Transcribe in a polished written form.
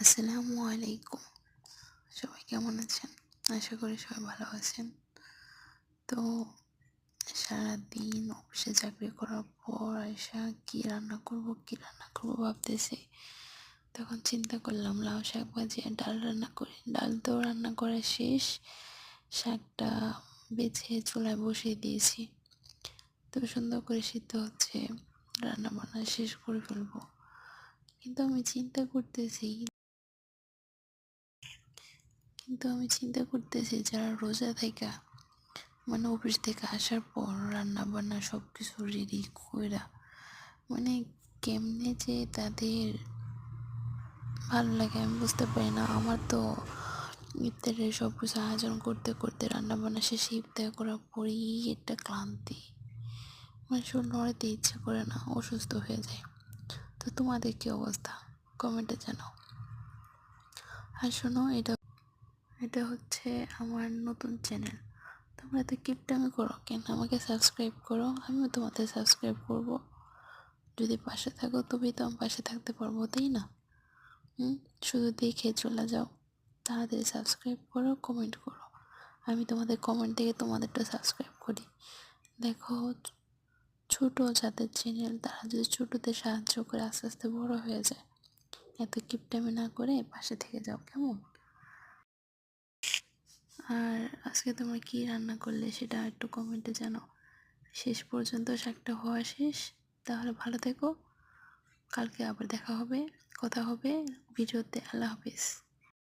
আসসালামু আলাইকুম। সবাই কেমন আছেন? আশা করি সবাই ভালো আছেন। তো সারাদিন অফিসে চাকরি করার পর আইসা কি রান্না করব ভাবতেছি। তখন চিন্তা করলাম লাউ শাক ভাজি আর ডাল রান্না করি। ডাল তো রান্না করা শেষ। শাকটা বেছে চুলায় বসিয়ে দিয়েছি। তো সুন্দর করে সিদ্ধ হচ্ছে। রান্না বান্না শেষ করে ফেলবো। কিন্তু আমি চিন্তা করতেছি যারা রোজা থাইকা অফিস থেকে আসার পর রান্না বান্না সব কিছু রেডি কইরা মানে কেমনে যে তাদের ভালো লাগে আমি বুঝতে পারি না। আমার তো ইফতারের সব কিছু আয়োজন করতে করতে রান্না বান্না শেষে ইফতার করার পরই একটা ক্লান্তি, শরীর নড়াতে ইচ্ছে করে না, অসুস্থ হয়ে যায়। তো তোমাদের কি অবস্থা কমেন্টে জানাও। আর শোনো, এটা হচ্ছে আমার নতুন চ্যানেল। তোমরা তো কিপটামি করো কেন? আমাকে সাবস্ক্রাইব করো, আমিও তোমাদের সাবস্ক্রাইব করব। যদি পাশে থাকো তবেই তো আমি পাশে থাকতে পারবো, তাই না? শুধু দেখে চলে যাও। তাড়াতাড়ি সাবস্ক্রাইব করো, কমেন্ট করো। আমি তোমাদের কমেন্ট থেকে তোমাদেরটা সাবস্ক্রাইব করি। দেখো, ছোট যাদের চ্যানেল তারা যদি ছোটদের সাহায্য করে আস্তে আস্তে বড় হয়ে যায়। এত কিপটামি না করে পাশে থেকে যাও, কেমন? আর আজকে তোমরা কি রান্না করলে সেটা একটু কমেন্টে জানাও। শেষ পর্যন্ত শাকটা হওয়া শেষ। তাহলে ভালো থেকো। কালকে আবার দেখা হবে, কথা হবে ভিডিওতে। আল্লাহ হাফেজ।